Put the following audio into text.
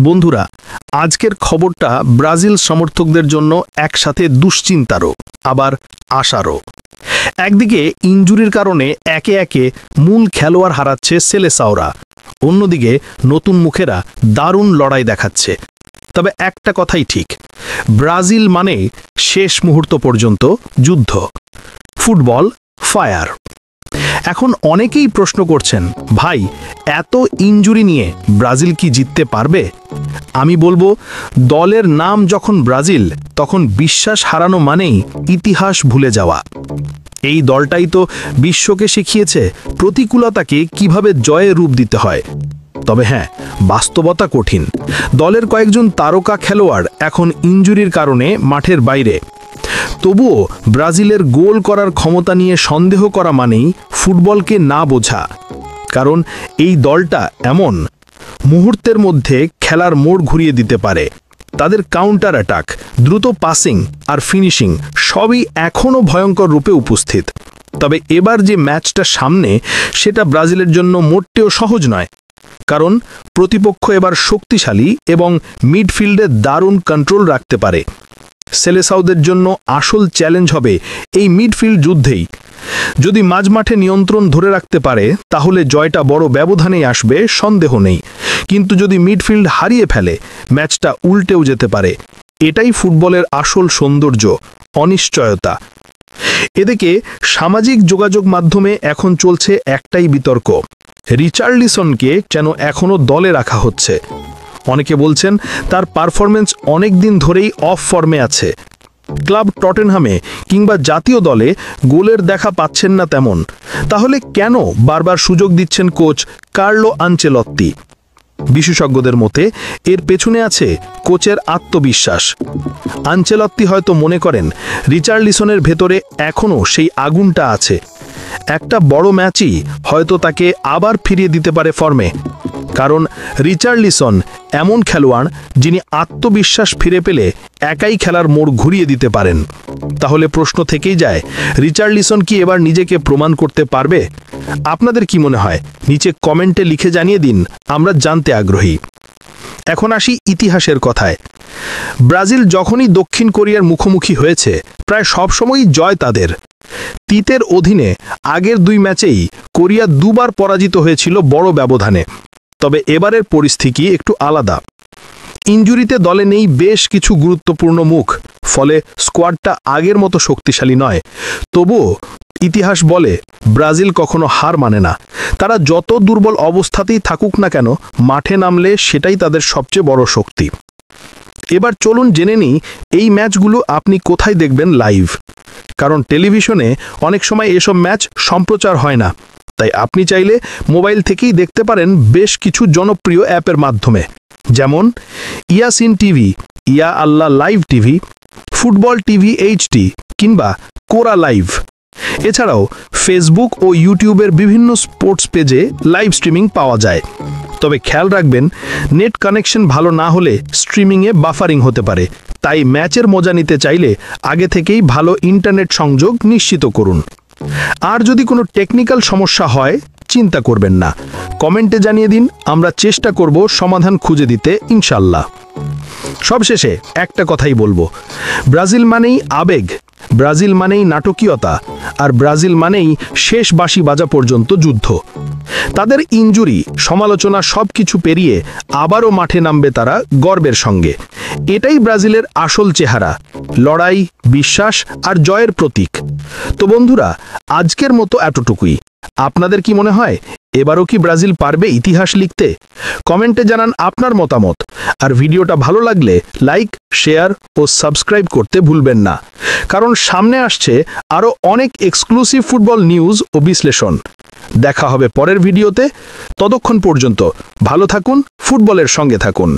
বন্ধুরা, আজকের খবরটা ব্রাজিল সমর্থকদের জন্য একসাথে দুশ্চিন্তারও আবার আশারও। একদিকে ইনজুরির কারণে একে একে মূল খেলোয়াড় হারাচ্ছে সেলেসাওরা, অন্যদিকে নতুন মুখেরা দারুণ লড়াই দেখাচ্ছে। তবে একটা কথাই ঠিক, ব্রাজিল মানে শেষ মুহূর্ত পর্যন্ত যুদ্ধ, ফুটবল ফায়ার। এখন অনেকেই প্রশ্ন করছেন, ভাই এত ইনজুরি নিয়ে ব্রাজিল কি জিততে পারবে? আমি বলবো, দলের নাম যখন ব্রাজিল, তখন বিশ্বাস হারানো মানেই ইতিহাস ভুলে যাওয়া। এই দলটাই তো বিশ্বকে শিখিয়েছে প্রতিকূলতাকে কিভাবে জয়ে রূপ দিতে হয়। তবে হ্যাঁ, বাস্তবতা কঠিন। দলের কয়েকজন তারকা খেলোয়াড় এখন ইনজুরির কারণে মাঠের বাইরে। তবুও ব্রাজিলের গোল করার ক্ষমতা নিয়ে সন্দেহ করা মানেই ফুটবলকে না বোঝা। কারণ এই দলটা এমন, মুহূর্তের মধ্যে খেলার মোড় ঘুরিয়ে দিতে পারে। তাদের কাউন্টার অ্যাটাক, দ্রুত পাসিং আর ফিনিশিং সবই এখনও ভয়ঙ্কর রূপে উপস্থিত। তবে এবার যে ম্যাচটা সামনে, সেটা ব্রাজিলের জন্য মোটেও সহজ নয়। কারণ প্রতিপক্ষ এবার শক্তিশালী এবং মিডফিল্ডে দারুণ কন্ট্রোল রাখতে পারে। সেলেসাওদের জন্য আসল চ্যালেঞ্জ হবে এই মিডফিল্ড যুদ্ধেই। যদি মাঝমাঠে নিয়ন্ত্রণ ধরে রাখতে পারে, তাহলে জয়টা বড় ব্যবধানেই আসবে, সন্দেহ নেই। কিন্তু যদি মিডফিল্ড হারিয়ে ফেলে, ম্যাচটা উল্টেও যেতে পারে। এটাই ফুটবলের আসল সৌন্দর্য, অনিশ্চয়তা। এদিকে সামাজিক যোগাযোগ মাধ্যমে এখন চলছে একটাই বিতর্ক, রিচার্লিসনকে যেন এখনও দলে রাখা হচ্ছে। অনেকে বলছেন তার পারফরমেন্স অনেক দিন ধরেই অফ ফর্মে আছে। ক্লাব টটেনহামে কিংবা জাতীয় দলে গোলের দেখা পাচ্ছেন না তেমন। তাহলে কেন বারবার সুযোগ দিচ্ছেন কোচ কার্লো আনচেলত্তি? বিশেষজ্ঞদের মতে এর পেছনে আছে কোচের আত্মবিশ্বাস। আনচেলত্তি হয়তো মনে করেন রিচার্লিসনের ভেতরে এখনও সেই আগুনটা আছে। একটা বড় ম্যাচই হয়তো তাকে আবার ফিরিয়ে দিতে পারে ফর্মে। কারণ রিচার্লিসন এমন খেলোয়াড় যিনি আত্মবিশ্বাস ফিরে পেলে একাই খেলার মোড় ঘুরিয়ে দিতে পারেন। তাহলে প্রশ্ন থেকেই যায়, রিচার্লিসন কি এবার নিজেকে প্রমাণ করতে পারবে? আপনাদের কি মনে হয়? নিচে কমেন্টে লিখে জানিয়ে দিন, আমরা জানতে আগ্রহী। এখন আসি ইতিহাসের কথায়। ব্রাজিল যখনই দক্ষিণ কোরিয়ার মুখোমুখি হয়েছে, প্রায় সবসময়ই জয় তাদের। তিতের অধীনে আগের দুই ম্যাচেই কোরিয়া দুবার পরাজিত হয়েছিল বড় ব্যবধানে। তবে এবারের পরিস্থিতি একটু আলাদা। ইনজুরিতে দলে নেই বেশ কিছু গুরুত্বপূর্ণ মুখ, ফলে স্কোয়াডটা আগের মতো শক্তিশালী নয়। তবুও ইতিহাস বলে, ব্রাজিল কখনো হার মানে না। তারা যত দুর্বল অবস্থাতেই থাকুক না কেন, মাঠে নামলে সেটাই তাদের সবচেয়ে বড় শক্তি। এবার চলুন জেনে নিই এই ম্যাচগুলো আপনি কোথায় দেখবেন লাইভ। কারণ টেলিভিশনে অনেক সময় এসব ম্যাচ সম্প্রচার হয় না, তাই আপনি চাইলে মোবাইল থেকেই দেখতে পারেন বেশ কিছু জনপ্রিয় অ্যাপের মাধ্যমে, যেমন ইয়াসিন টিভি, ইয়া আল্লাহ live TV, football TV HD কিংবা কোরা লাইভ। এছাড়াও ফেসবুক ও ইউটিউবের বিভিন্ন স্পোর্টস পেজে লাইভ স্ট্রিমিং পাওয়া যায়। তবে খেয়াল রাখবেন, নেট কানেকশন ভালো না হলে স্ট্রিমিংয়ে বাফারিং হতে পারে। তাই ম্যাচের মজা নিতে চাইলে আগে থেকেই ভালো ইন্টারনেট সংযোগ নিশ্চিত করুন। আর যদি কোনো টেকনিক্যাল সমস্যা হয়, চিন্তা করবেন না, কমেন্টে জানিয়ে দিন, আমরা চেষ্টা করব সমাধান খুঁজে দিতে ইনশাল্লাহ। সবশেষে একটা কথাই বলবো, ব্রাজিল মানেই আবেগ, ব্রাজিল মানেই নাটকীয়তা, আর ব্রাজিল মানেই শেষ বাঁশি বাজা পর্যন্ত যুদ্ধ। তাদের ইনজুরি, সমালোচনা সবকিছু পেরিয়ে আবারও মাঠে নামবে তারা গর্বের সঙ্গে। এটাই ব্রাজিলের আসল চেহারা, লড়াই, বিশ্বাস আর জয়ের প্রতীক। তো বন্ধুরা, আজকের মতো এতটুকুই। আপনাদের কি মনে হয়, এবারও কি ব্রাজিল পারবে ইতিহাস লিখতে? কমেন্টে জানান আপনার মতামত। আর ভিডিওটা ভালো লাগলে লাইক, শেয়ার ও সাবস্ক্রাইব করতে ভুলবেন না। কারণ সামনে আসছে আরও অনেক এক্সক্লুসিভ ফুটবল নিউজ ও বিশ্লেষণ। দেখা হবে পরের ভিডিওতে। ততক্ষণ পর্যন্ত ভালো থাকুন, ফুটবলের সঙ্গে থাকুন।